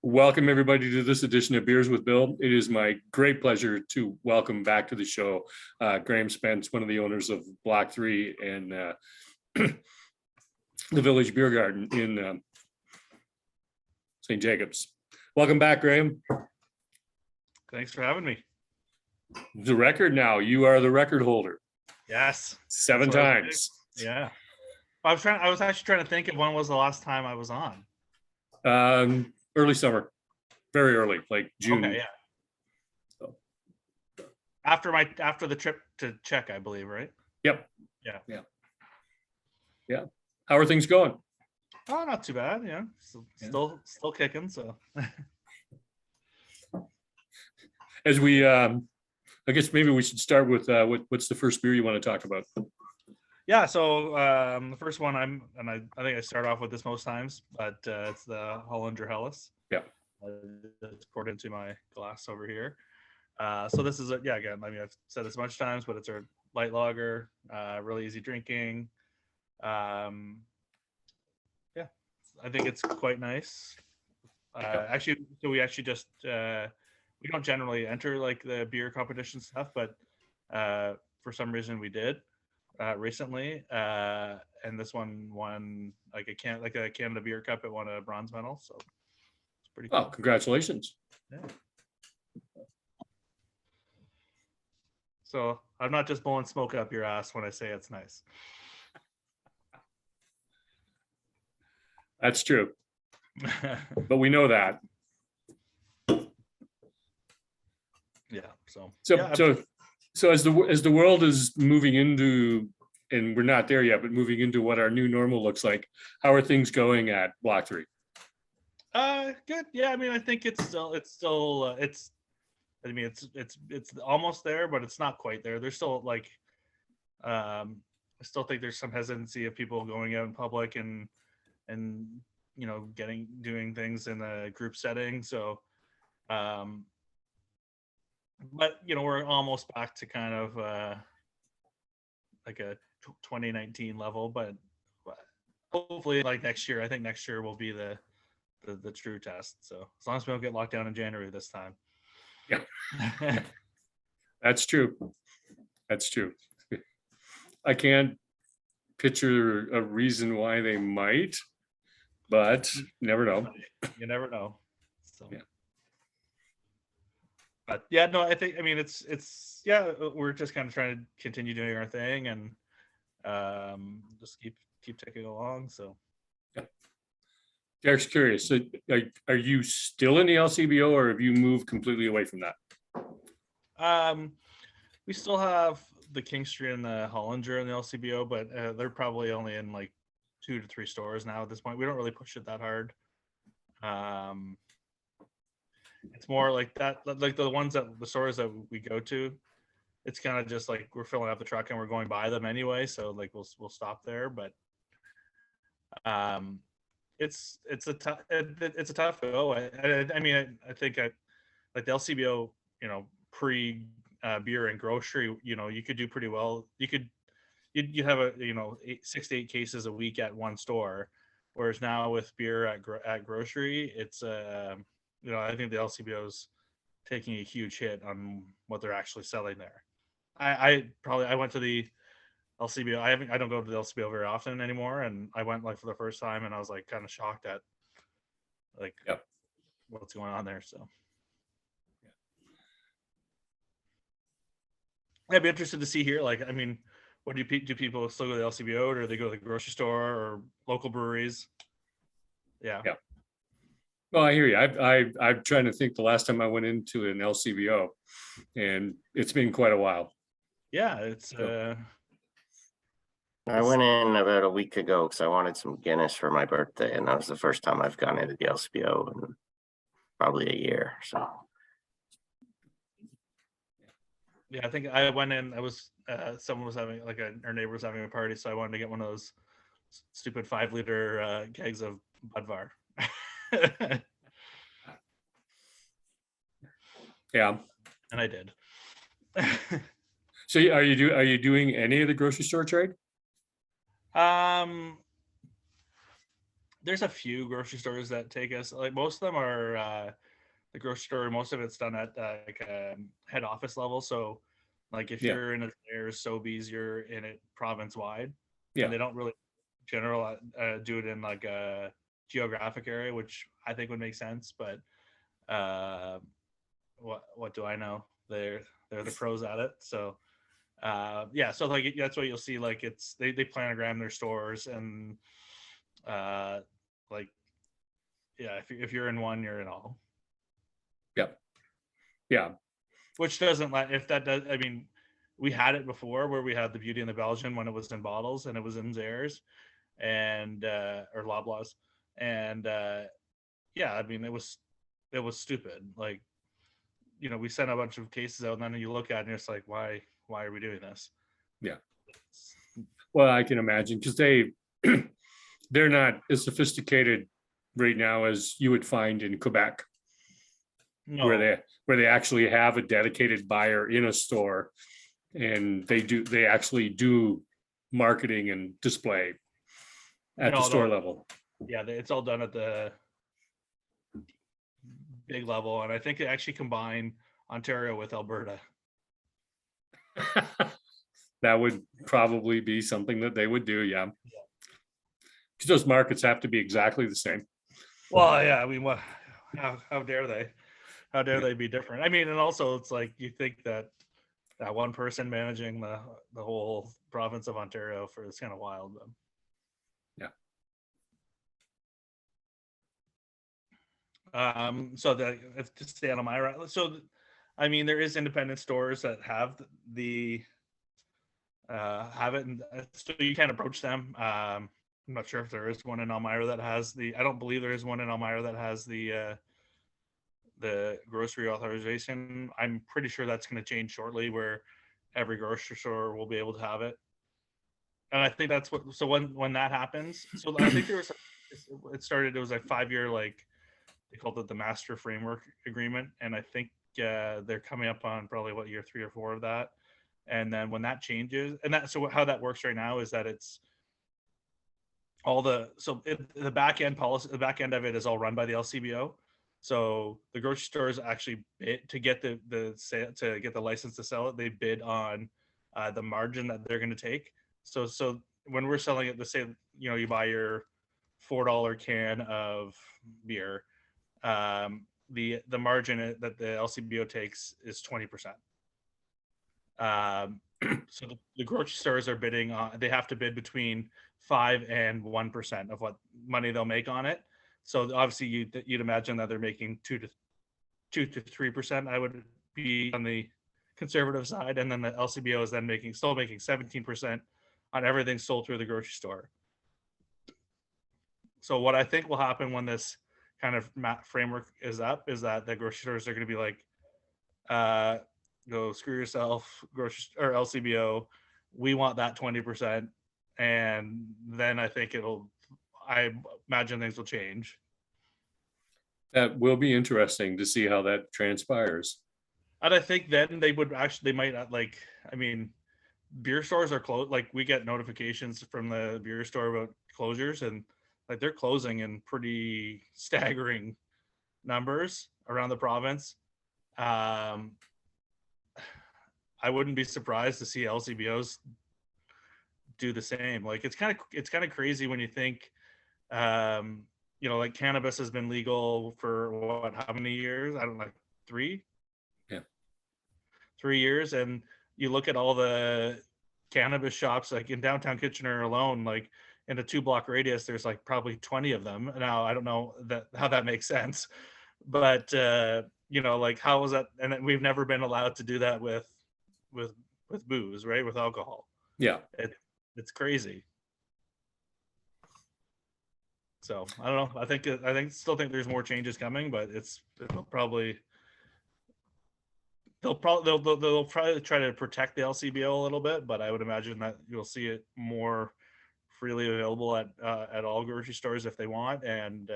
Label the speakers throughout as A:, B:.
A: Welcome everybody to this edition of Beers with Bill. It is my great pleasure to welcome back to the show Graham Spence, one of the owners of Block 3 and the Village Beer Garden in St. Jacobs. Welcome back, Graham.
B: Thanks for having me.
A: The record now, you are the record holder.
B: Yes.
A: 7 times.
B: Yeah. I was actually trying to think of when was the last time I was on.
A: Early summer, very early, like June.
B: Okay, yeah. So. After the trip to Czech, I believe, right?
A: Yep.
B: Yeah.
A: How are things going?
B: Oh, not too bad. Yeah. Still kicking. So.
A: As we, I guess maybe we should start with what's the first beer you want to talk about?
B: Yeah, so the first one I think I start off with this most times, but it's the Hollinger Helles.
A: Yeah.
B: It's poured into my glass over here. So this is again, I mean, I've said this a bunch of times, but it's a light lager, really easy drinking. Yeah, I think it's quite nice. Actually, so we actually just we don't generally enter like the beer competition stuff, but for some reason we did. Recently, and this one won like a Canada Beer Cup. It won a bronze medal, so it's pretty cool.
A: Oh, congratulations!
B: Yeah. So I'm not just blowing smoke up your ass when I say it's nice.
A: That's true, but we know that.
B: Yeah. So
A: as the world is moving into, and we're not there yet, but moving into what our new normal looks like, how are things going at Block 3?
B: Good. Yeah, I mean, I think it's almost there, but it's not quite there. There's still like, I still think there's some hesitancy of people going out in public and you know doing things in a group setting. So, but you know, we're almost back to kind of like a 2019 level, but hopefully like next year. I think next year will be the true test. So as long as we don't get locked down in January this time.
A: Yeah. That's true. I can't picture a reason why they might, but never know.
B: You never know. So.
A: Yeah.
B: But yeah, no, I think, I mean, it's yeah, we're just kind of trying to continue doing our thing and just keep taking along. So
A: yeah. Derek's curious. So are you still in the LCBO or have you moved completely away from that?
B: We still have the King Street and the Hollinger in the LCBO, but they're probably only in like 2 to 3 stores now at this point. We don't really push it that hard. It's more like that, like the stores that we go to, it's kind of just like we're filling up the truck and we're going by them anyway, so like we'll stop there. But it's a tough go. I mean, I think like the LCBO, you know, pre beer and grocery, you know, you could do pretty well. You'd have 6 to 8 cases a week at one store, whereas now with beer at grocery, it's you know, I think the LCBO is taking a huge hit on what they're actually selling there. I went to the LCBO. I don't go to the LCBO very often anymore, and I went like for the first time, and I was like kind of shocked at like what's going on there. So I'd be interested to see here. Like, I mean, what do people still go to the LCBO, or do they go to the grocery store or local breweries? Yeah.
A: Well, I hear you. I'm trying to think the last time I went into an LCBO, and it's been quite a while.
B: Yeah, it's.
C: I went in about a week ago because I wanted some Guinness for my birthday, and that was the first time I've gone into the LCBO in probably a year. So.
B: Yeah, I think I went in. I was someone was having like our neighbor was having a party, so I wanted to get one of those stupid 5-liter kegs of Budvar.
A: Yeah,
B: and I did.
A: So are you doing any of the grocery store trade?
B: there's a few grocery stores that take us. Like most of them are the grocery store. Most of it's done at like a head office level. So, like if
A: Yeah.
B: you're in a Zehrs, Sobeys, you're in it province wide,
A: Yeah.
B: and they don't really do it in like a geographic area, which I think would make sense. But what do I know? They're the pros at it. So yeah, so like that's what you'll see. Like they planogram their stores and like yeah, if you're in one, you're in all.
A: Yeah. Yeah.
B: Which doesn't like if that does. I mean, we had it before where we had the Beauty and the Belgian when it was in bottles and it was in Zehrs and or Loblaws and yeah, I mean it was stupid. Like we sent a bunch of cases out and then you look at it and it's like why are we doing this?
A: Yeah. Well, I can imagine because they're not as sophisticated right now as you would find in Quebec,
B: No.
A: where they actually have a dedicated buyer in a store, and they actually do marketing and display at the store level.
B: Yeah, it's all done at the big level, and I think they actually combine Ontario with Alberta.
A: That would probably be something that they would do, yeah. Because those markets have to be exactly the same.
B: Well, yeah, I mean, what? How dare they? How dare they be different? I mean, and also it's like you think that one person managing the whole province of Ontario for it's kind of wild. But...
A: yeah.
B: So that if to stay on Elmira, so I mean, there is independent stores that have have it, and so you can approach them. I'm not sure if there is one in Elmira that has the. I don't believe there is one in Elmira that has the grocery authorization. I'm pretty sure that's going to change shortly, where every grocery store will be able to have it. And I think that's what. So when that happens, so I think there was. It started. It was a 5-year like they called it the Master Framework Agreement, and I think they're coming up on probably what year 3 or 4 of that. And then when that changes, and that so how that works right now is that it's all the back end policy, the back end of it is all run by the LCBO. So the grocery stores actually bid to get the to get the license to sell it. They bid on the margin that they're going to take. So when we're selling it, let's say you buy your $4 can of beer, the margin that the LCBO takes is 20%. So the grocery stores are bidding on. They have to bid between 5 and 1% of what money they'll make on it. So obviously you'd imagine that they're making 2 to 3%. I would be on the conservative side, and then the LCBO is then still making 17% on everything sold through the grocery store. So what I think will happen when this kind of framework is up is that the grocery stores are going to be like, go screw yourself, grocery or LCBO. We want that 20%, and then I think I imagine things will change.
A: That will be interesting to see how that transpires.
B: And I think then they might not like. I mean, beer stores are closed. Like we get notifications from the beer store about closures, and like they're closing in pretty staggering numbers around the province. I wouldn't be surprised to see LCBOs do the same. Like it's kind of crazy when you think, like cannabis has been legal for how many years? I don't know, 3.
A: Yeah,
B: 3 years, and you look at all the cannabis shops like in downtown Kitchener alone, like in a 2-block radius, there's like probably 20 of them. Now I don't know how that makes sense, but like how was that? And we've never been allowed to do that with booze, right? With alcohol.
A: Yeah,
B: it's crazy. So I don't know. I still think there's more changes coming, but they'll probably try to protect the LCBO a little bit, but I would imagine that you'll see it more freely available at all grocery stores if they want, and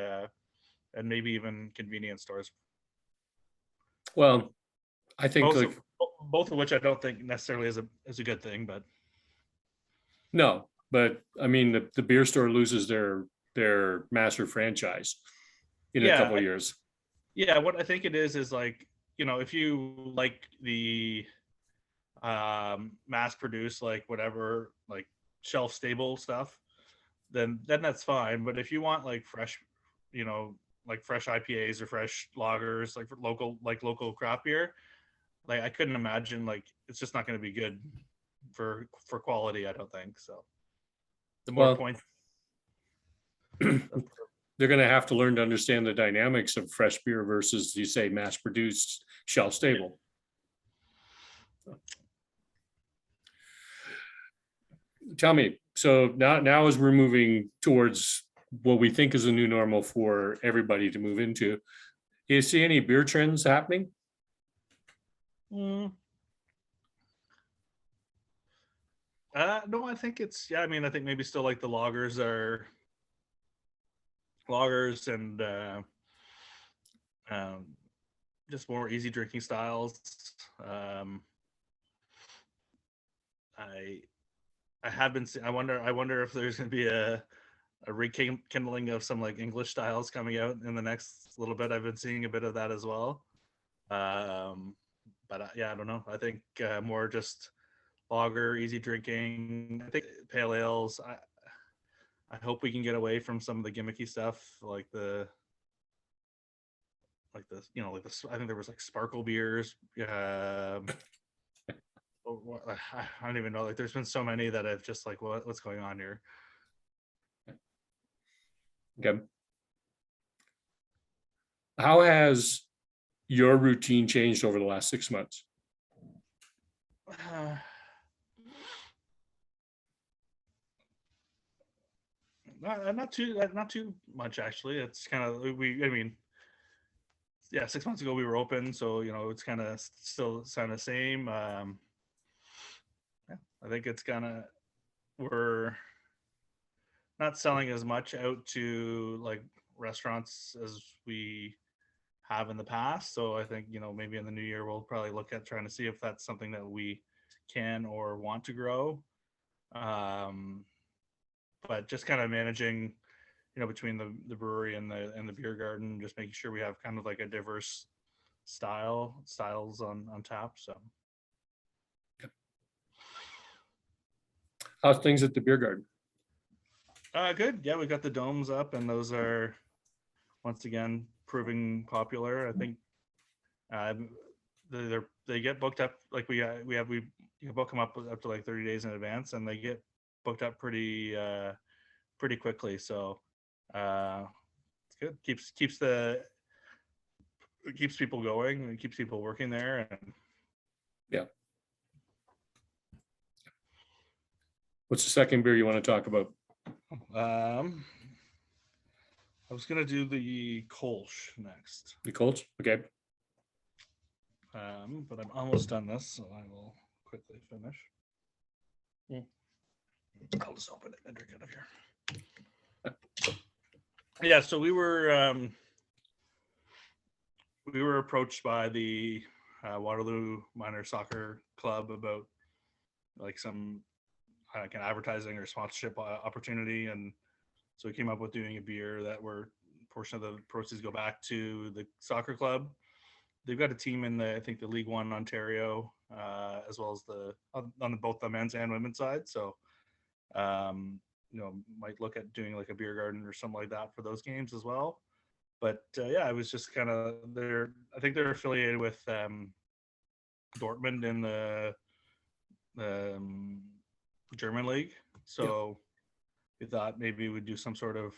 B: maybe even convenience stores.
A: Well, I think
B: both of which I don't think necessarily is a good thing, but
A: no, but I mean the beer store loses their their master franchise in a
B: Yeah,
A: couple of years.
B: Yeah, what I think it is like, if you like the mass produced, like whatever, like shelf stable stuff, then that's fine. But if you want like fresh, like fresh IPAs or fresh lagers, like local craft beer, like I couldn't imagine, like it's just not going to be good for quality, I don't think so. The more
A: Well,
B: points
A: they're going to have to learn to understand the dynamics of fresh beer versus, you say, mass produced, shelf stable. Tell me, so now as we're moving towards what we think is a new normal for everybody to move into, do you see any beer trends happening?
B: No, I think it's, I mean, I think maybe still like the lagers and just more easy drinking styles. I have been. I wonder if there's going to be a rekindling of some like English styles coming out in the next little bit. I've been seeing a bit of that as well. But yeah, I don't know. I think more just lager, easy drinking. I think pale ales. I hope we can get away from some of the gimmicky stuff, like the I think there was like sparkle beers. I don't even know. Like, there's been so many that I've just like, what's going on here?
A: Okay. How has your routine changed over the last 6 months?
B: Not too much actually. It's kind of I mean, yeah, 6 months ago we were open, so it's kind of still kind of same. Yeah, I think it's we're not selling as much out to like restaurants as we have in the past. So I think, maybe in the new year, we'll probably look at trying to see if that's something that we can or want to grow. But just kind of managing, between the brewery and the beer garden, just making sure we have kind of like a diverse styles on tap. So
A: How's things at the beer garden?
B: good. Yeah, we got the domes up, and those are once again proving popular. I think they get booked up, like we you book them up to like 30 days in advance, and they get booked up pretty quickly. So it's good. Keeps people going and keeps people working there. And
A: yeah. What's the second beer you want to talk about?
B: I was gonna do the Kolsch next.
A: The Colts? Okay.
B: But I'm almost done this, so I will quickly finish. I'll just open it and drink it up here. Yeah, so we were approached by the Waterloo Minor Soccer Club about like some kind of advertising or sponsorship opportunity, and so we came up with doing a beer that were portion of the proceeds go back to the soccer club. They've got a team in I think the League One Ontario, as well as on both the men's and women's side. So, might look at doing like a beer garden or something like that for those games as well. But yeah, I was just kind of there. I think they're affiliated with Dortmund in the German league. So we thought maybe we'd do some sort of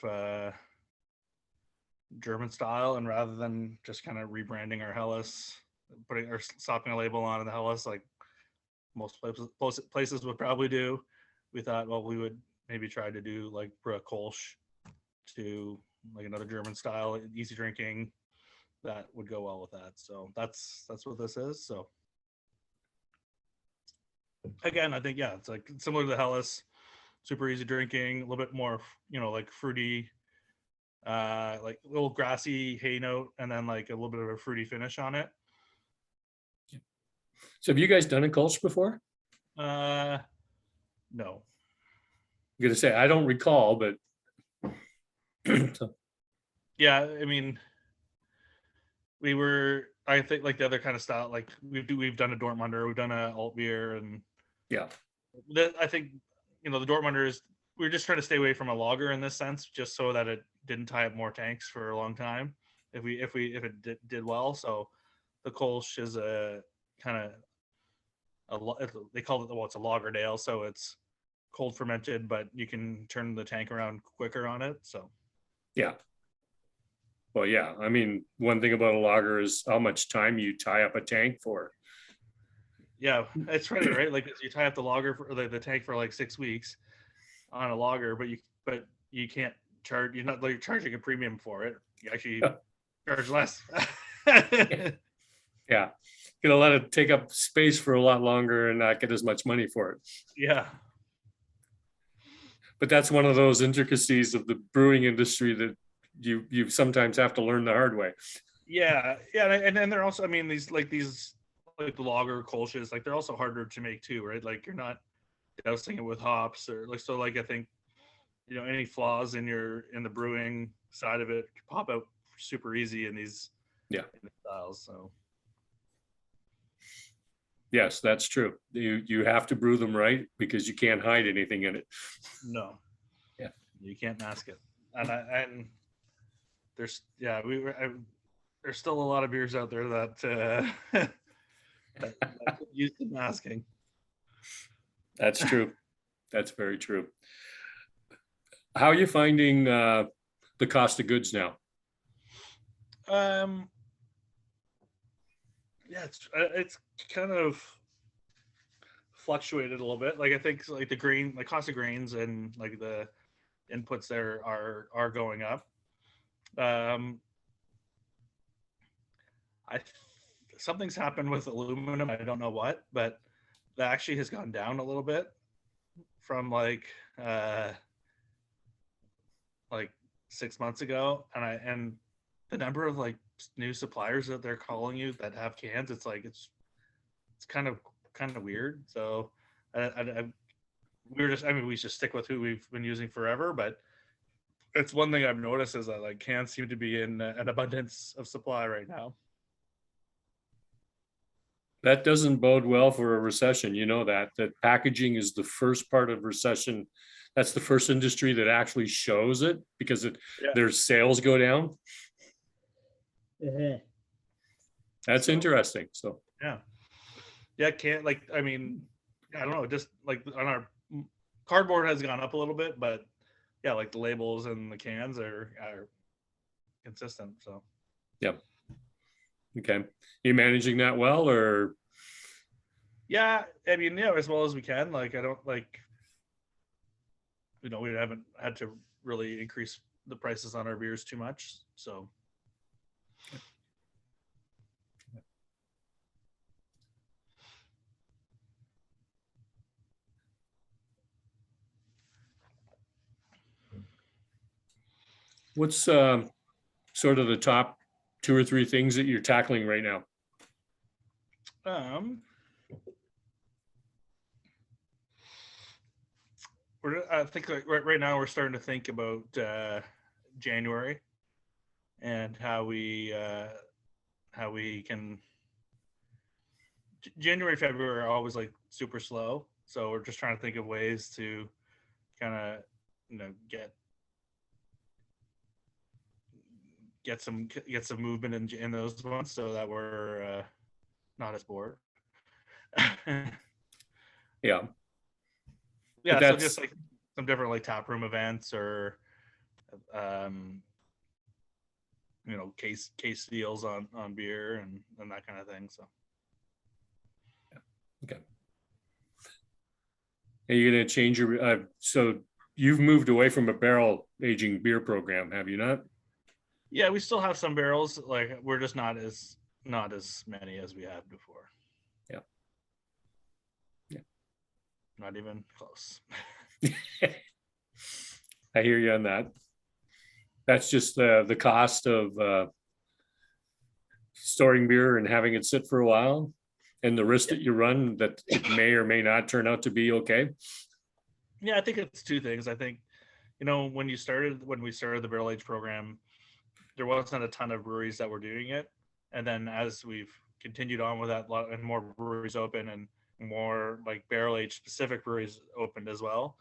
B: German style, and rather than just kind of rebranding our Helles, putting or slapping a label on the Helles like most places would probably do, we thought, well, we would maybe try to do like brew a Kolsch to like another German style, easy drinking, that would go well with that. So that's what this is. So again, I think, yeah, it's like similar to the Helles, super easy drinking, a little bit more, like fruity, like a little grassy hay note, and then like a little bit of a fruity finish on it.
A: So have you guys done a Colts before?
B: No.
A: I'm gonna say I don't recall, but So,
B: Yeah, I mean, I think like the other kind of style, like we've done a Dortmunder, we've done a alt beer, and
A: yeah,
B: I think the Dortmunder is, we're just trying to stay away from a lager in this sense, just so that it didn't tie up more tanks for a long time. If it did well, so the Kolsch is a kind of they call it, well, it's a lager ale, so it's cold fermented, but you can turn the tank around quicker on it. So
A: yeah. Well, yeah. I mean, one thing about a lager is how much time you tie up a tank for.
B: yeah, it's funny, right? Like you tie up the lager for the tank for like 6 weeks on a lager, but you can't charge. You're not like charging a premium for it. You actually charge less.
A: Yeah, gonna let it take up space for a lot longer and not get as much money for it.
B: Yeah,
A: But that's one of those intricacies of the brewing industry that you sometimes have to learn the hard way.
B: yeah, and then they're also, I mean, these like the lager kolsches, like they're also harder to make too, right? Like you're not dousing it with hops or like, so like I think any flaws in the brewing side of it pop out super easy in these styles. So
A: Yes, that's true. You have to brew them right because you can't hide anything in it.
B: no,
A: Yeah,
B: you can't mask it. And there's there's still a lot of beers out there that that could use the masking.
A: that's true. That's very true. How are you finding the cost of goods now?
B: Yeah, it's kind of fluctuated a little bit. Like I think like the cost of grains and like the inputs there are going up. I Something's happened with aluminum. I don't know what, but that actually has gone down a little bit from like 6 months ago, and the number of like new suppliers that they're calling you that have cans, it's like it's kind of weird. So we just stick with who we've been using forever, but it's one thing I've noticed is that like cans seem to be in an abundance of supply right now.
A: That doesn't bode well for a recession. You know that packaging is the first part of recession. That's the first industry that actually shows it because their sales go down. That's interesting. So
B: yeah, can't like, I mean, I don't know, just like on our cardboard has gone up a little bit, but yeah, like the labels and the cans are consistent. So
A: yeah. Okay. Are you managing that well or?
B: yeah, I mean, yeah, as well as we can. Like I don't like, we haven't had to really increase the prices on our beers too much. So
A: What's sort of the top 2 or 3 things that you're tackling right now?
B: I think like right now we're starting to think about January and how we can. January, February are always like super slow, so we're just trying to think of ways to kind of get some movement in those months so that we're not as bored.
A: Yeah.
B: Yeah, so just like some different like tap room events or case deals on beer and that kind of thing. So
A: okay. Are you going to change your so you've moved away from a barrel aging beer program, have you not?
B: Yeah, we still have some barrels. Like we're just not as many as we had before.
A: Yeah.
B: Not even close.
A: I hear you on that. That's just the cost of storing beer and having it sit for a while and the risk that you run that it may or may not turn out to be okay.
B: Yeah, I think it's 2 things. I think, when we started the barrel age program, there wasn't a ton of breweries that were doing it. And then as we've continued on with that, and more breweries open and more like barrel age specific breweries opened as well.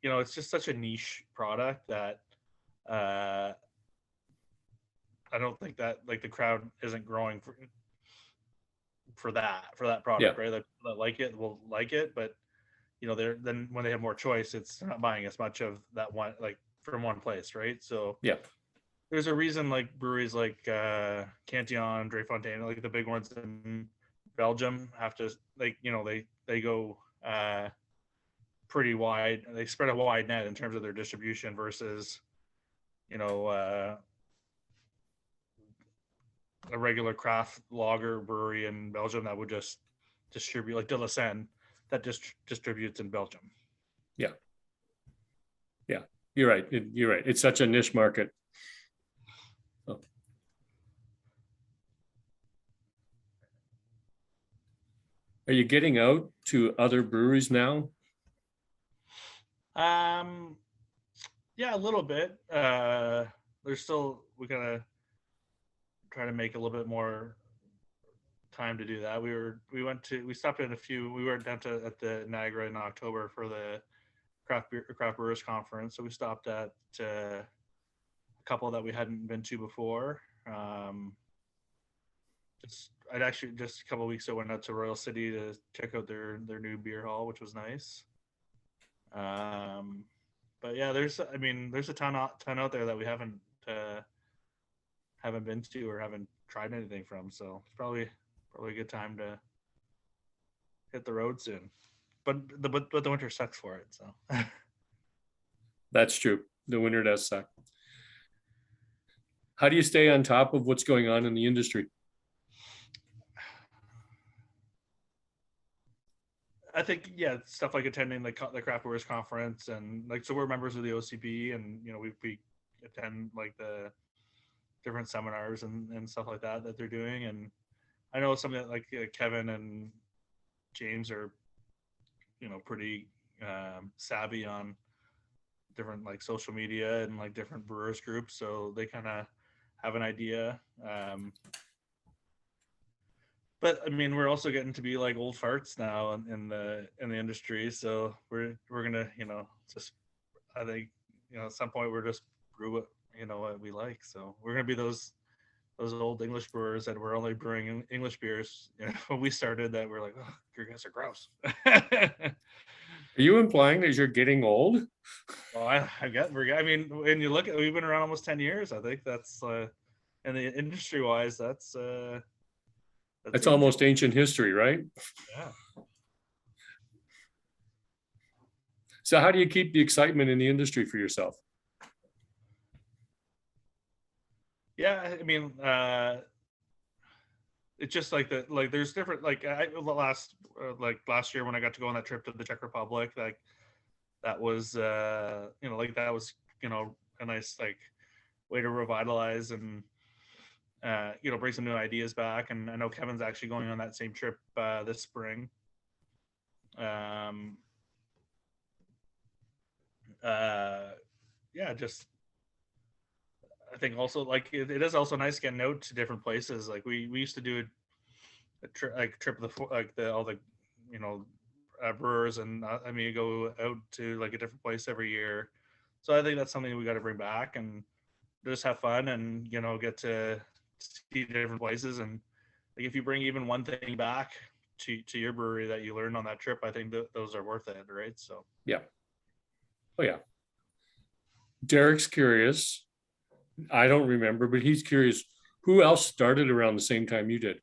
B: It's just such a niche product that I don't think that like the crowd isn't growing for that product, right? That like it will like it, but then when they have more choice, they're not buying as much of that one, like from one place, right? So there's a reason like breweries like Cantillon, Drie-Fontein, like the big ones in Belgium have to they go pretty wide. They spread a wide net in terms of their distribution versus a regular craft lager brewery in Belgium that would just distribute, like De La Seine, that distributes in Belgium.
A: Yeah. You're right. It's such a niche market. Oh. Are you getting out to other breweries now?
B: Yeah, a little bit. We gotta try to make a little bit more time to do that. We stopped at we were down at the Niagara in October for the craft brewers conference. So we stopped at a couple that we hadn't been to before. Just a couple of weeks ago went out to Royal City to check out their new beer hall, which was nice. But yeah, there's a ton out there that we haven't been to or haven't tried anything from. So it's probably a good time to hit the road soon. But the winter sucks for it. So
A: That's true. The winter does suck. How do you stay on top of what's going on in the industry?
B: I think stuff like attending the craft brewers conference, and like, so we're members of the OCB, and we attend like the different seminars and stuff like that they're doing. And I know something that like Kevin and James are pretty savvy on different like social media and like different brewers groups, so they kind of have an idea. But I mean, we're also getting to be like old farts now in the industry, so we're gonna just, I think at some point we're just brew what we like. So we're gonna be those old English brewers that were only brewing English beers when we started, that we're like, oh, your guys are gross.
A: Are you implying that you're getting old?
B: Well, I mean, when you look at, we've been around almost 10 years. I think that's and the industry wise, that's
A: almost ancient history, right?
B: Yeah.
A: So how do you keep the excitement in the industry for yourself?
B: Yeah, I mean, it's just like there's different, like last year when I got to go on that trip to the Czech Republic, like that was that was a nice like way to revitalize and bring some new ideas back. And I know Kevin's actually going on that same trip this spring. Just I think also like it is also nice getting out to different places. Like we used to do a trip of all the brewers, and go out to like a different place every year. So I think that's something we got to bring back and just have fun and get to see different places. And like if you bring even one thing back to your brewery that you learned on that trip, I think those are worth it, right? So
A: yeah. Oh yeah. Derek's curious. I don't remember, but he's curious. Who else started around the same time you did?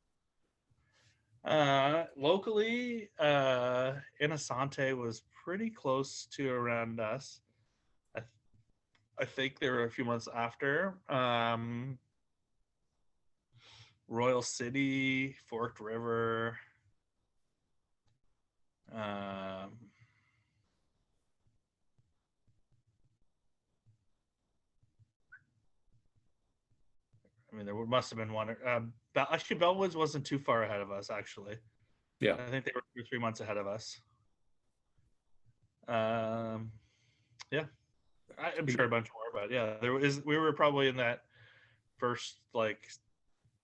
B: Locally, Inasante was pretty close to around us. I think they were a few months after. Royal City, Forked River. I mean, there must have been one. Actually, Bellwoods wasn't too far ahead of us, actually.
A: Yeah.
B: I think they were 2 or 3 months ahead of us. I'm sure a bunch more, but yeah, we were probably in that first like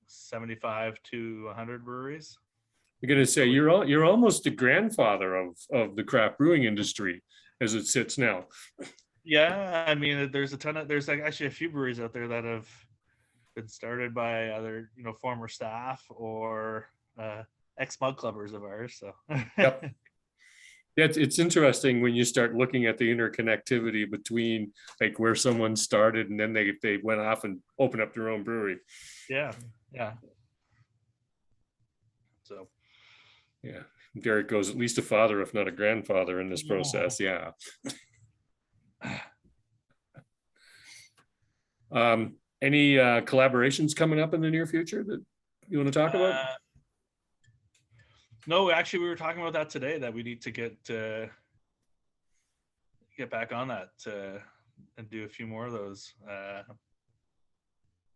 B: 75 to 100 breweries.
A: I'm gonna say you're almost the grandfather of the craft brewing industry as it sits now.
B: Yeah, I mean, there's like actually a few breweries out there that have been started by either former staff or ex mug clubbers of ours. So
A: Yep. Yeah, it's interesting when you start looking at the interconnectivity between like where someone started and then they went off and opened up their own brewery.
B: yeah. So
A: Yeah, Derek goes at least a father, if not a grandfather, in this process. Yeah. Any collaborations coming up in the near future that you want to talk about?
B: No, actually, we were talking about that today. That we need to get back on that and do a few more of those.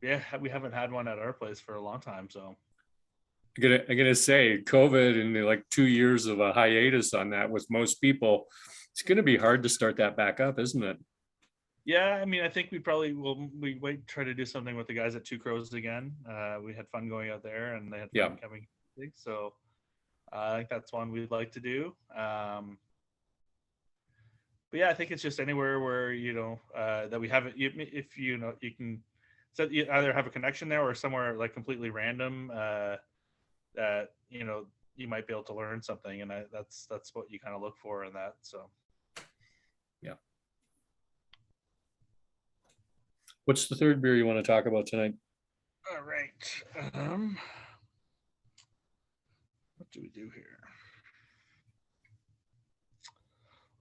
B: Yeah, we haven't had one at our place for a long time. So
A: I'm gonna say COVID and like 2 years of a hiatus on that with most people, it's gonna be hard to start that back up, isn't it?
B: yeah, I mean, I think we probably will. We wait try to do something with the guys at Two Crows again. We had fun going out there, and they had fun coming. So I think that's one we'd like to do. But yeah, I think it's just anywhere where that we have it. If you can, so you either have a connection there or somewhere like completely random that you might be able to learn something, and that's what you kind of look for in that. So
A: yeah. What's the third beer you want to talk about tonight?
B: All right. What do we do here?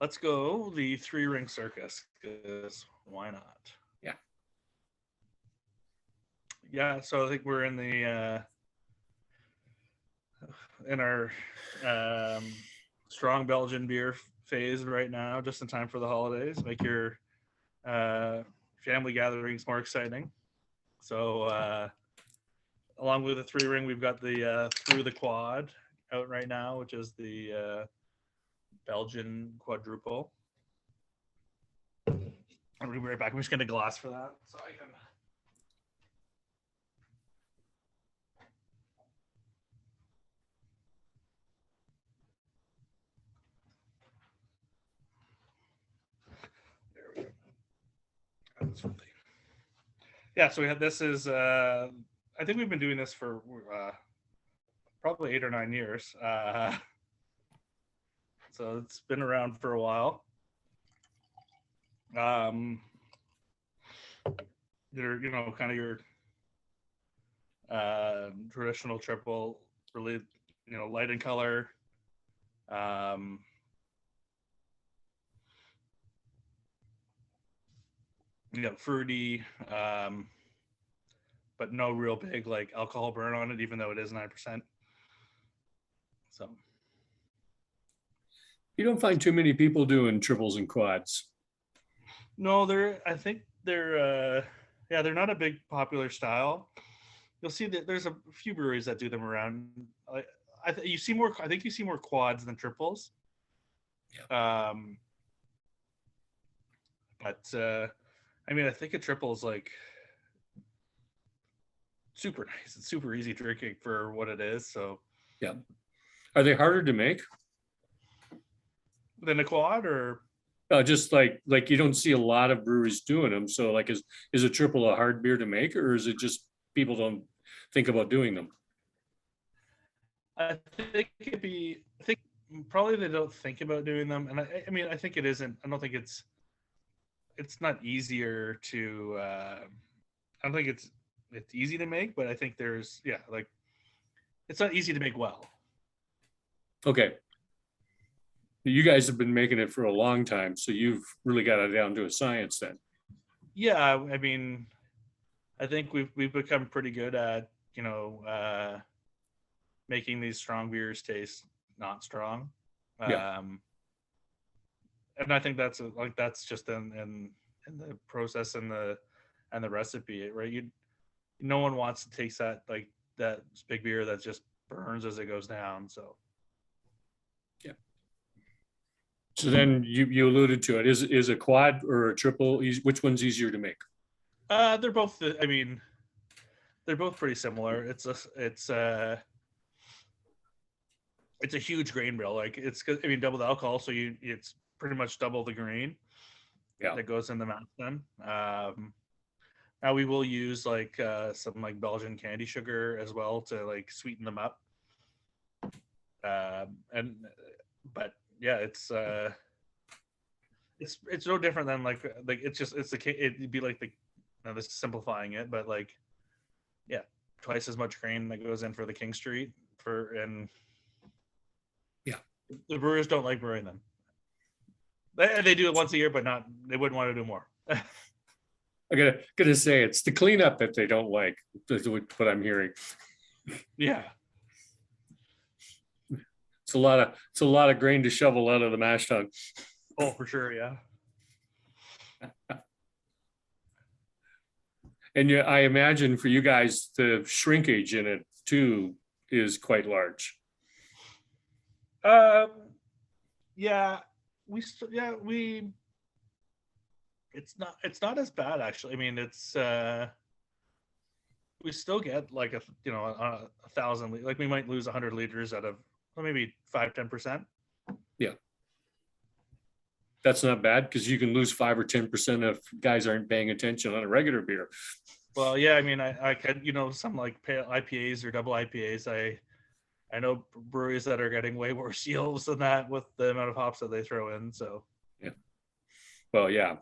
B: Let's go the 3 Ring Circus, because why not?
A: Yeah.
B: Yeah, so I think we're in the in our strong Belgian beer phase right now, just in time for the holidays. Make your family gatherings more exciting. So along with the 3 Ring, we've got the Through the Quad out right now, which is the Belgian quadruple. I'll be right back. I'm just getting a glass for that so I can. There we go. Yeah, so we had this is I think we've been doing this for probably 8 or 9 years. So it's been around for a while. Your kind of your traditional triple, really light in color. Fruity, but no real big like alcohol burn on it, even though it is 9%. So
A: You don't find too many people doing triples and quads.
B: no, I think they're they're not a big popular style. You'll see that there's a few breweries that do them around. I think you see more quads than triples.
A: Yeah.
B: But I mean, I think a triple is like super nice. It's super easy drinking for what it is. So
A: yeah. Are they harder to make
B: than a quad, or
A: just like you don't see a lot of breweries doing them? So like is a triple a hard beer to make, or is it just people don't think about doing them?
B: I think probably they don't think about doing them, and I mean I think it isn't. I don't think it's not easier to. I don't think it's easy to make, but I think there's like it's not easy to make well.
A: Okay. You guys have been making it for a long time, so you've really got it down to a science then.
B: Yeah, I mean, I think we've become pretty good at making these strong beers taste not strong.
A: Yeah.
B: And I think that's just in the process and the recipe, right? No one wants to taste that big beer that just burns as it goes down. So
A: yeah. So then you alluded to it. Is a quad or a triple? Which one's easier to make?
B: They're both. I mean, they're both pretty similar. It's a huge grain bill. Like I mean, double the alcohol, so it's pretty much double the grain.
A: Yeah.
B: That goes in the mash then. Now we will use like some like Belgian candy sugar as well to like sweeten them up. But yeah, it's no different than like it'd be like this is simplifying it, but like yeah, twice as much grain that goes in for the King Street and
A: yeah,
B: the brewers don't like brewing them. They do it once a year, but they wouldn't want to do more.
A: I gotta say it's the cleanup that they don't like. That's what I'm hearing.
B: Yeah.
A: It's a lot of grain to shovel out of the mash tun.
B: Oh, for sure, yeah.
A: And I imagine for you guys, the shrinkage in it too is quite large.
B: Yeah, it's not as bad actually. I mean, it's we still get like a 1,000, like we might lose 100 liters out of maybe 5-10%.
A: Yeah, that's not bad because you can lose 5 or 10% if guys aren't paying attention on a regular beer.
B: Well, yeah, I mean, I could, some like pale IPAs or double IPAs. I know breweries that are getting way worse yields than that with the amount of hops that they throw in. So
A: yeah, well, yeah,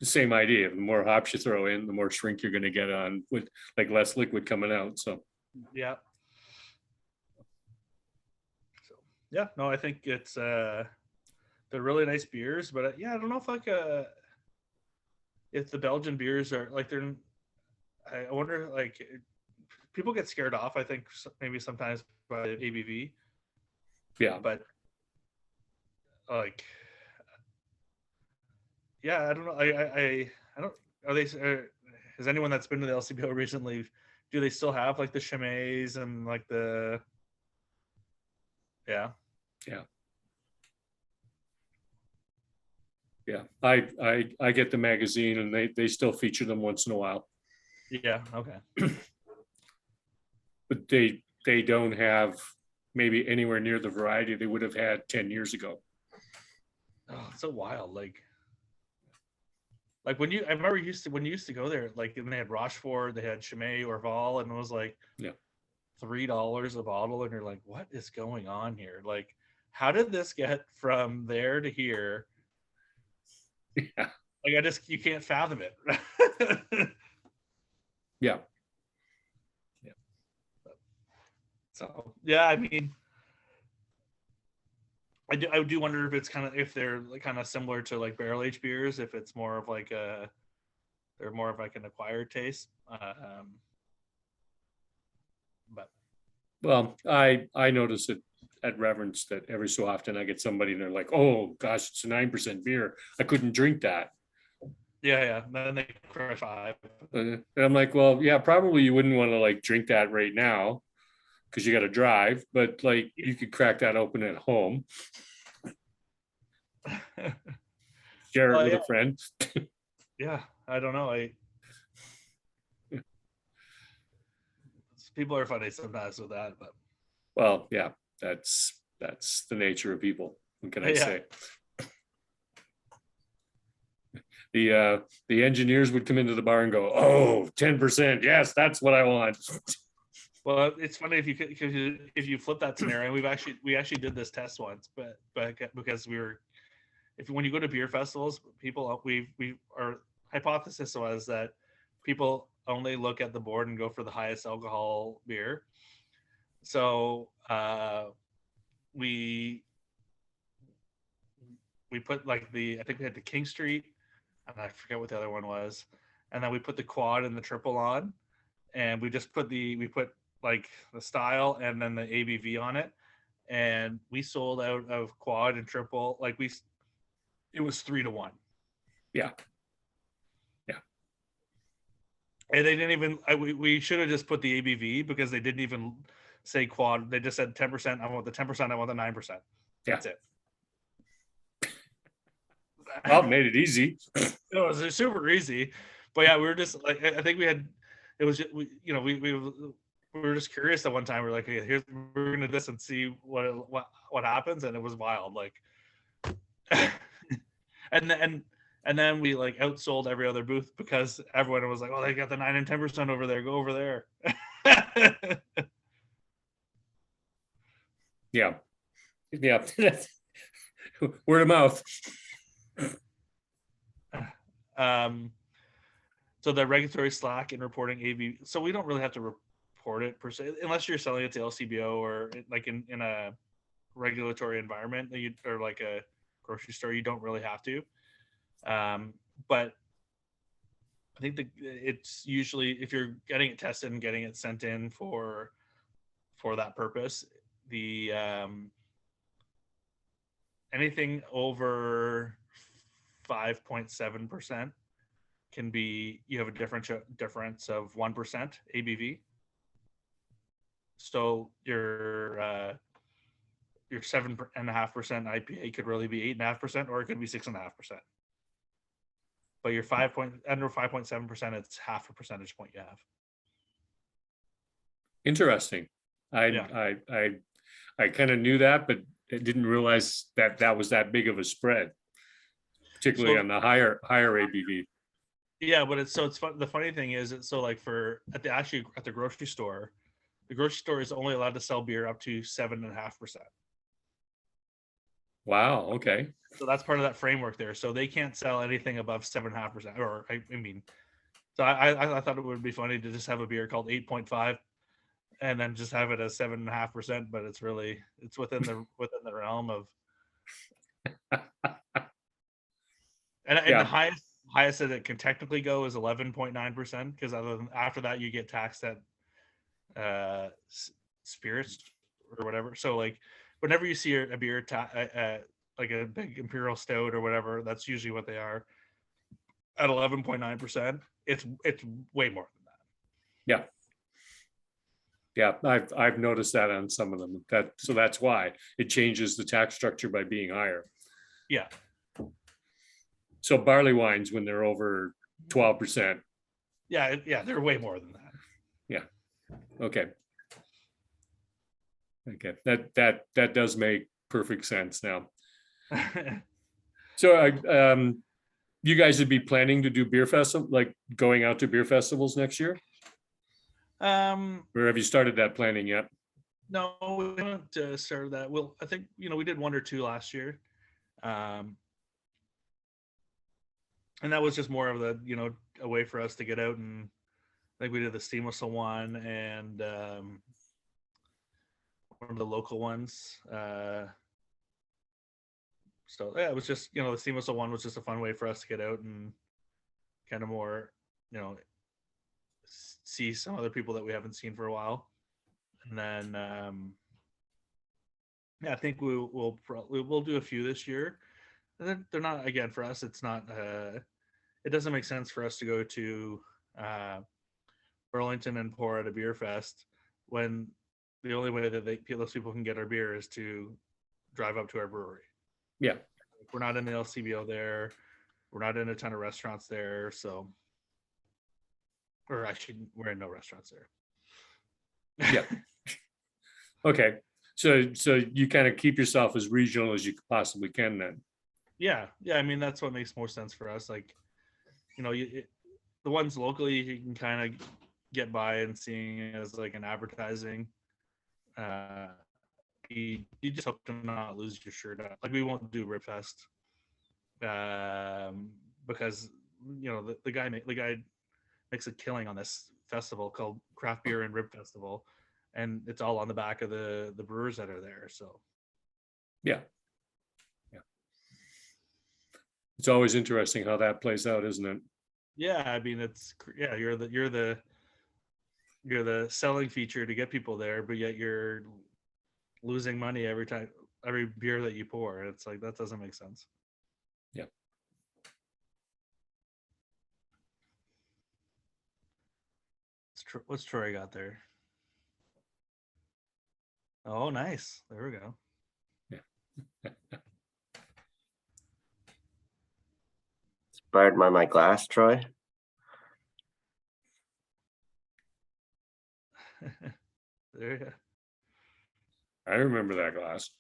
A: the same idea. The more hops you throw in, the more shrink you're going to get on with like less liquid coming out. So
B: yeah. Yeah, no, I think it's they're really nice beers, but yeah, I don't know if the Belgian beers are like I wonder, like, people get scared off, I think maybe sometimes by ABV.
A: Yeah,
B: but like, yeah, I don't know. I don't. Has anyone that's been to the LCBO recently? Do they still have like the Chimay and like the? Yeah.
A: I get the magazine and they still feature them once in a while.
B: Yeah. Okay.
A: But they don't have maybe anywhere near the variety they would have had 10 years ago.
B: Oh, it's so wild. Like I remember when you used to go there, like, and they had Rochefort, they had Chimay or Val, and it was like $3 a bottle, and you're like, what is going on here? Like, how did this get from there to here?
A: Yeah.
B: Like, you can't fathom it.
A: Yeah.
B: So yeah, I mean, I do wonder if they're like kind of similar to like barrel aged beers, if it's more of like they're more of like an acquired taste. But
A: well, I notice it at Reverence that every so often I get somebody and they're like, oh gosh, it's a 9% beer. I couldn't drink that.
B: Yeah. Then they crush 5.
A: And I'm like, well, yeah, probably you wouldn't want to like drink that right now because you got to drive, but like you could crack that open at home. Share it with a friend.
B: Yeah, I don't know. People are funny sometimes with that, but
A: well, yeah, that's the nature of people. What can I say? The engineers would come into the bar and go, oh, 10%. Yes, that's what I want.
B: Well, it's funny if you flip that scenario. We actually did this test once, but because when you go to beer festivals, people our hypothesis was that people only look at the board and go for the highest alcohol beer. So we put like I think we had the King Street, and I forget what the other one was, and then we put the quad and the triple on, and we put like the style and then the ABV on it, and we sold out of quad and triple. Like it was 3-1.
A: Yeah.
B: And they didn't even. We should have just put the ABV because they didn't even say quad. They just said 10%. I want the 10%. I want the 9%. That's it.
A: Well, it made it easy.
B: It was super easy, but yeah, we were just like, I think we had, it was just, we were just curious at one time. We're like, okay, here's, we're gonna do this and see what happens, and it was wild, like, and then we like outsold every other booth because everyone was like, oh, they got the 9 and 10% over there, go over there.
A: Yeah. Word of mouth.
B: So the regulatory slack in reporting ABV, so we don't really have to report it per se, unless you're selling it to LCBO or like in a regulatory environment, or like a grocery store, you don't really have to. But I think it's usually, if you're getting it tested and getting it sent in for that purpose, the anything over 5.7% can be, you have a difference of 1% ABV. So your 7.5% IPA could really be 8.5%, or it could be 6.5%. But your under 5.7%, it's half a percentage point you have.
A: Interesting.
B: Yeah.
A: I kind of knew that, but I didn't realize that was that big of a spread, particularly on the higher ABV.
B: Yeah, but it's fun. The funny thing is, it's so like at the grocery store is only allowed to sell beer up to 7.5%.
A: Wow. Okay.
B: So that's part of that framework there. So they can't sell anything above 7.5%. Or I mean, so I thought it would be funny to just have a beer called 8.5 and then just have it as 7.5%, but it's within the realm of. And
A: Yeah.
B: the highest that it can technically go is 11.9%, because after that you get taxed at spirits or whatever. So like whenever you see a beer like a big imperial stout or whatever, that's usually what they are at 11.9%. It's way more than that.
A: Yeah, I've noticed that on some of them. So that's why it changes the tax structure by being higher.
B: Yeah.
A: So barley wines, when they're over 12%.
B: Yeah, they're way more than that.
A: Yeah. Okay. That does make perfect sense now. So you guys would be planning to do beer festival, like going out to beer festivals next year? Or have you started that planning yet?
B: No, we haven't started that. Well, I think, we did 1 or 2 last year. And that was just more of a way for us to get out, and I think we did the Steam Whistle one and one of the local ones. So yeah, it was just, the Steam Whistle one was just a fun way for us to get out and kind of more, see some other people that we haven't seen for a while. And then, yeah, I think we'll do a few this year. And they're not, again, for us, it's not, it doesn't make sense for us to go to Burlington and pour at a beer fest when the only way that those people can get our beer is to drive up to our brewery.
A: Yeah.
B: We're not in the LCBO there. We're not in a ton of restaurants there. So, or actually, we're in no restaurants there.
A: Yeah. Okay. So you kind of keep yourself as regional as you possibly can then.
B: Yeah. I mean, that's what makes more sense for us. Like, the ones locally you can kind of get by and seeing it as like an advertising. You just hope to not lose your shirt out. Like, we won't do Ribfest because the guy makes a killing on this festival called Craft Beer and Rib Festival, and it's all on the back of the brewers that are there. So
A: yeah, it's always interesting how that plays out, isn't it?
B: Yeah, I mean, you're the selling feature to get people there, but yet you're losing money every beer that you pour. It's like, that doesn't make sense.
A: Yeah.
B: What's Troy got there? Oh, nice. There we go.
A: Yeah.
C: inspired by my glass, Troy.
B: There you go.
A: I remember that glass.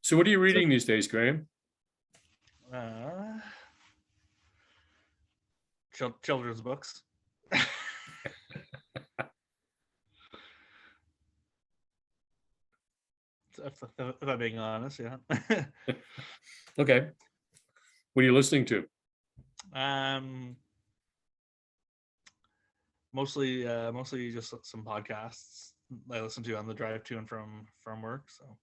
A: So what are you reading these days, Graham?
B: Children's books. If I'm being honest, yeah.
A: Okay. What are you listening to?
B: Mostly just some podcasts I listen to on the drive to and from work. So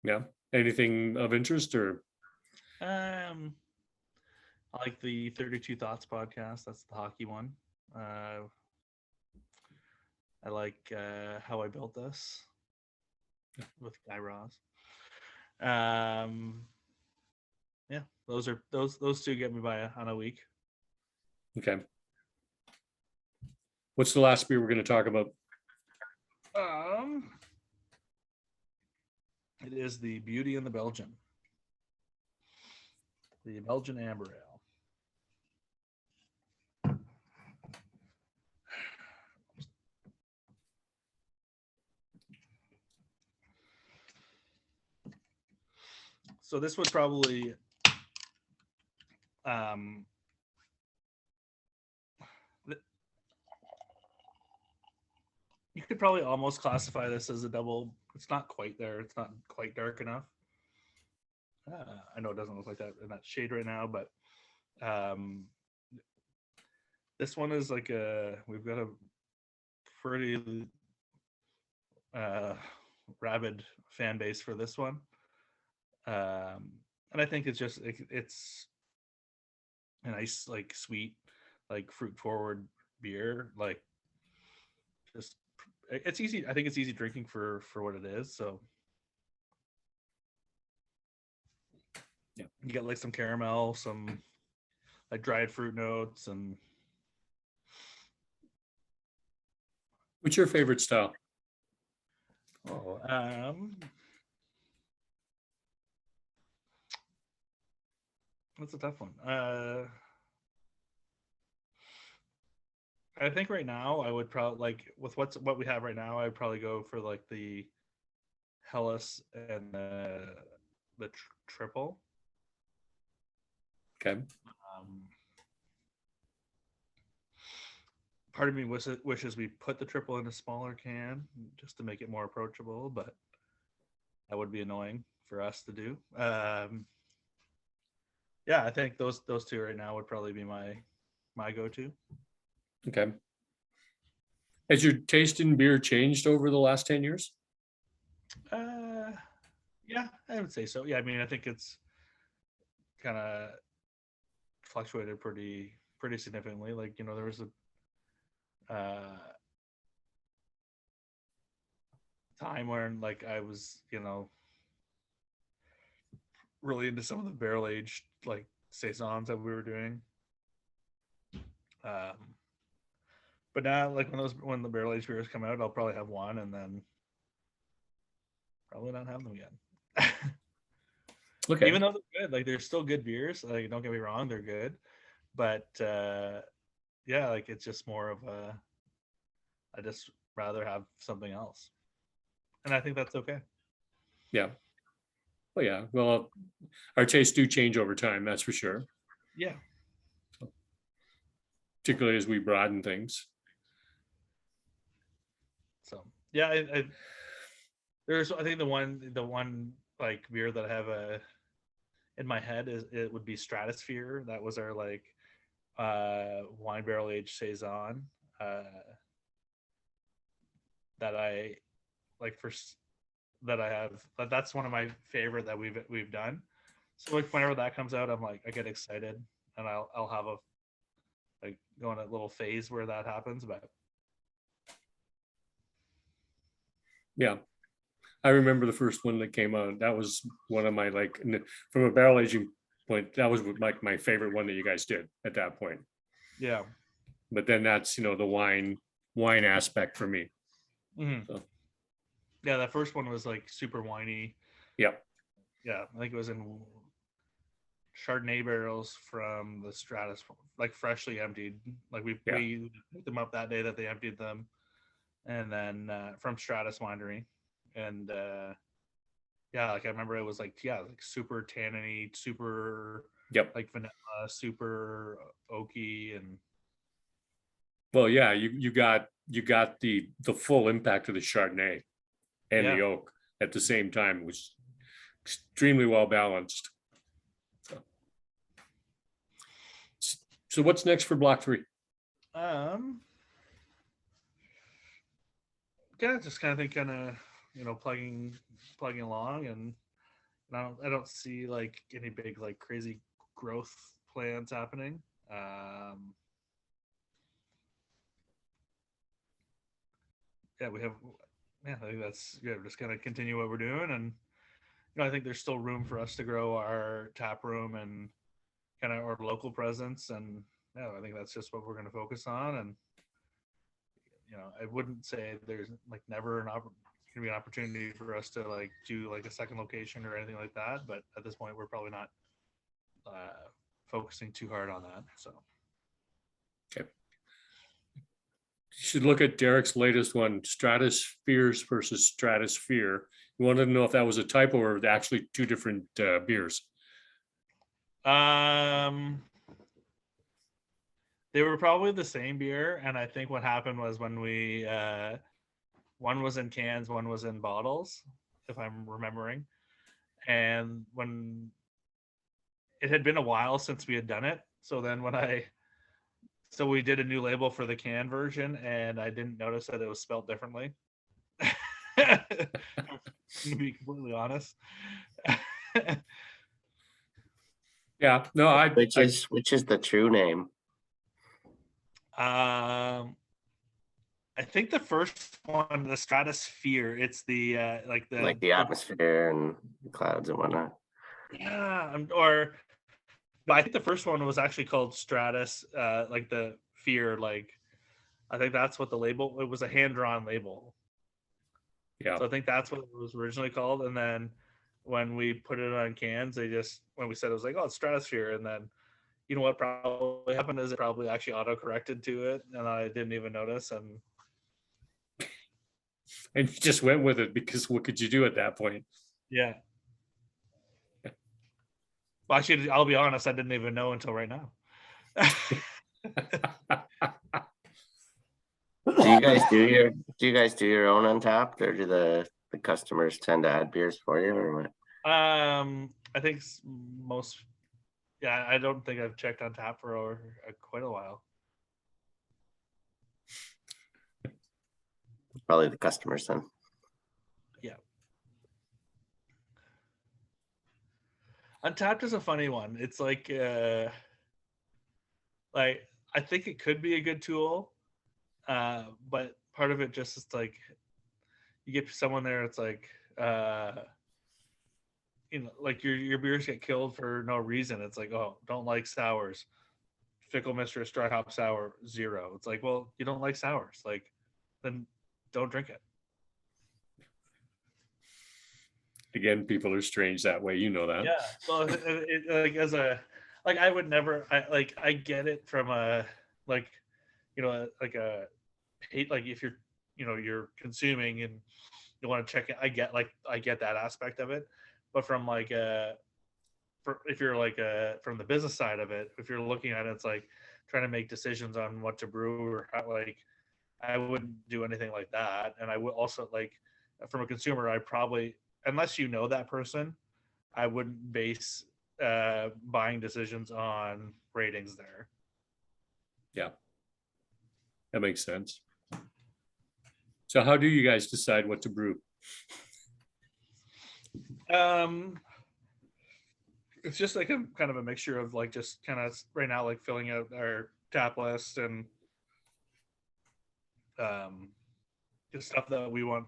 A: Yeah. Anything of interest or?
B: I like the 32 Thoughts podcast. That's the hockey one. I like How I Built This with Guy Raz. Yeah, those two get me by on a week.
A: Okay. What's the last beer we're going to talk about?
B: It is the Beauty and the Belgian. The Belgian Amber Ale. So this would probably you could probably almost classify this as a double. It's not quite there. It's not quite dark enough. I know it doesn't look like that in that shade right now, but this one is like we've got a pretty rabid fan base for this one. And I think it's just it's a nice, like, sweet, like, fruit forward beer. Like, just it's easy. I think it's easy drinking for what it is. So
A: yeah,
B: you get like some caramel, some like dried fruit notes, and
A: What's your favorite style?
B: That's a tough one. I think right now I would probably, like, with what we have right now, I'd probably go for like the Hellas and the triple.
A: Okay.
B: Part of me wishes we put the triple in a smaller can just to make it more approachable, but that would be annoying for us to do. Yeah, I think those two right now would probably be my go-to.
A: Okay. Has your taste in beer changed over the last 10 years?
B: Yeah, I would say so. Yeah, I mean, I think it's kind of fluctuated pretty significantly. Like, you know, there was a time when, like, I was, you know, really into some of the barrel aged, like, saisons that we were doing. But now, like, when the barrel aged beers come out, I'll probably have one and then probably not have them again.
A: Okay.
B: Even though they're good, like, they're still good beers. Like, don't get me wrong, they're good. But yeah, like, it's just more of I just rather have something else, and I think that's okay.
A: Yeah. Well, yeah. Well, our tastes do change over time. That's for sure.
B: Yeah.
A: Particularly as we broaden things.
B: So yeah, I think the one like beer that I have in my head it would be Stratosphere. That was our, like, wine barrel aged saison that I like that I have. That's one of my favorite that we've done. So, like, whenever that comes out, I'm like, I get excited, and I'll have go in a little phase where that happens. But
A: yeah, I remember the first one that came out. That was one of my, like, from a barrel aging point, that was like my favorite one that you guys did at that point.
B: yeah.
A: But then that's, you know, the wine aspect for me.
B: Mm-hmm.
A: So.
B: Yeah, that first one was like super whiny.
A: Yep.
B: Yeah, I think it was in Chardonnay barrels from the Stratus, like freshly emptied. Like we picked them up that day that they emptied them, and then from Stratus Winery, and like I remember it was like super tanniny, super like vanilla, super oaky, and
A: well, yeah, you got the full impact of the Chardonnay and the oak at the same time. It was extremely well balanced. So what's next for Block 3?
B: Just kind of plugging along, and I don't see like any big like crazy growth plans happening. I think that's good. We're just gonna continue what we're doing, and I think there's still room for us to grow our tap room and kind of our local presence, and I think that's just what we're going to focus on. And I wouldn't say there's like never going to be an opportunity for us to like do like a second location or anything like that, but at this point we're probably not focusing too hard on that. So
A: okay, you should look at Derek's latest one, Stratospheres versus Stratosphere. You wanted to know if that was a typo or actually two different beers.
B: They were probably the same beer, and I think what happened was when we one was in cans, one was in bottles, if I'm remembering. And when it had been a while since we had done it, so then so we did a new label for the can version, and I didn't notice that it was spelled differently. To be completely honest.
A: Yeah, no,
C: which is the true name?
B: I think the first one, the Stratosphere, it's the like the
C: atmosphere and the clouds and whatnot.
B: Yeah, or I think the first one was actually called Stratus, like the fear, like I think that's what the label. It was a hand-drawn label.
A: Yeah.
B: So I think that's what it was originally called, and then when we put it on cans, when we said it was like, oh, it's Stratosphere, and then what probably happened is it probably actually auto-corrected to it, and I didn't even notice, and
A: you just went with it because what could you do at that point?
B: Yeah. Well, actually, I'll be honest, I didn't even know until right now.
C: Do you guys do your own Untapped, or do the customers tend to add beers for you, or what?
B: I think most. Yeah, I don't think I've checked Untapped for quite a while.
C: Probably the customers then.
B: Yeah. Untapped is a funny one. It's like I think it could be a good tool, but part of it just is like you get someone there. It's like like your beers get killed for no reason. It's like, oh, don't like sours, Fickle Mistress dry hop sour 0. It's like, well, you don't like sours, like then don't drink it.
A: Again, people are strange that way, that.
B: Yeah. Well, I would never. I get it from a if you're you're consuming and you want to check it. I get that aspect of it, but from if you're from the business side of it, if you're looking at it, it's like trying to make decisions on what to brew or I wouldn't do anything like that. And I would also from a consumer, I probably, unless that person, I wouldn't base buying decisions on ratings there.
A: Yeah, that makes sense. So how do you guys decide what to brew?
B: It's just like a kind of a mixture of just kind of right now filling out our tap list and just stuff that we want,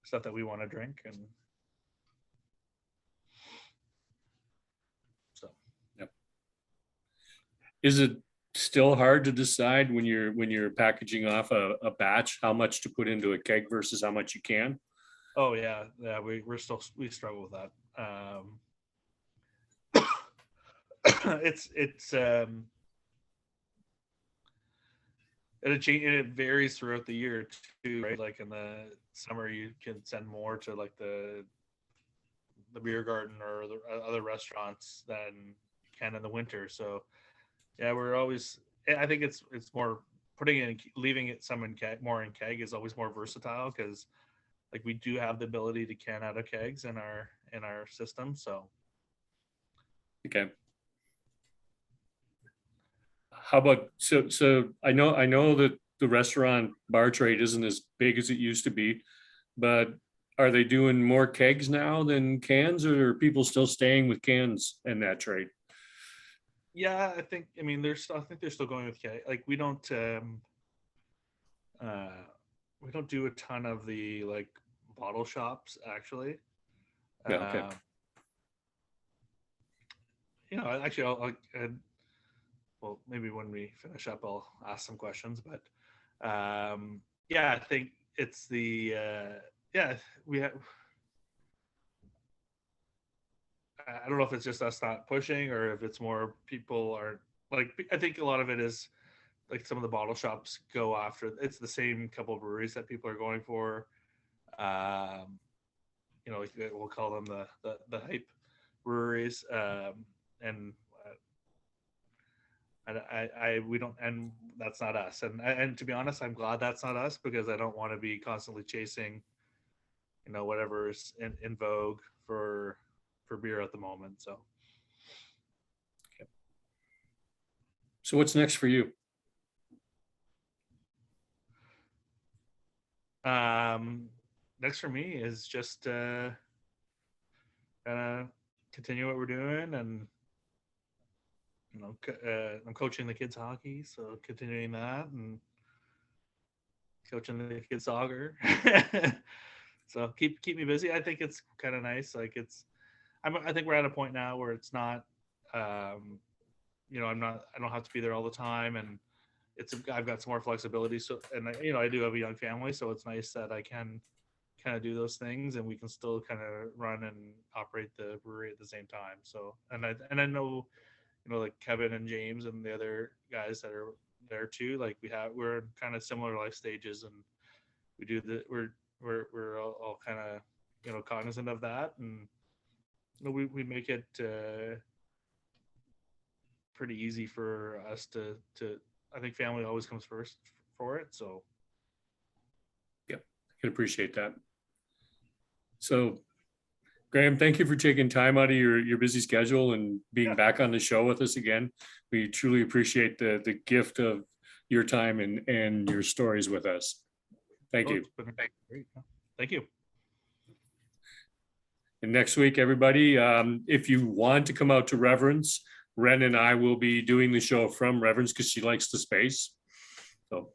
B: stuff that we want to drink, and so.
A: Yep. Is it still hard to decide when you're packaging off a batch how much to put into a keg versus how much you can?
B: Oh yeah, we struggle with that. it's it varies throughout the year too, right? Like in the summer, you can send more to like the beer garden or the other restaurants than you can in the winter. So yeah, we're always. I think it's more putting it in, leaving it some in keg, more in keg is always more versatile because like we do have the ability to can out of kegs in our system. So
A: Okay. How about, so I know that the restaurant bar trade isn't as big as it used to be, but are they doing more kegs now than cans, or are people still staying with cans in that trade?
B: yeah, I mean I think they're still going with keg. Like uh we don't do a ton of the like bottle shops actually.
A: Yeah, okay.
B: Um, actually, well, maybe when we finish up, I'll ask some questions. But yeah, I think it's the yeah we have. I don't know if it's just us not pushing or if it's more people are like. I think a lot of it is like some of the bottle shops go after. It's the same couple of breweries that people are going for. Um, like we'll call them the hype breweries, and we don't, and that's not us. And to be honest, I'm glad that's not us because I don't want to be constantly chasing, whatever's in vogue for beer at the moment. So,
A: So what's next for you?
B: next for me is just kind of continue what we're doing, and I'm coaching the kids hockey, so continuing that and coaching the kids soccer. So keep me busy. I think it's kind of nice. Like I think we're at a point now where it's not, I don't have to be there all the time, and I've got some more flexibility. So, and I do have a young family, so it's nice that I can kind of do those things, and we can still kind of run and operate the brewery at the same time. So, and I know, like Kevin and James and the other guys that are there too. Like we're in kind of similar life stages, and we do we're all kind of cognizant of that, and we make it pretty easy for us to I think family always comes first for it. So
A: Yeah, I can appreciate that. So Graham, thank you for taking time out of your busy schedule and being back on the show with us again. We truly appreciate the gift of your time and your stories with us. Thank you.
B: Great. Thank you.
A: And next week, everybody, if you want to come out to Reverence, Ren and I will be doing the show from Reverence because she likes the space. So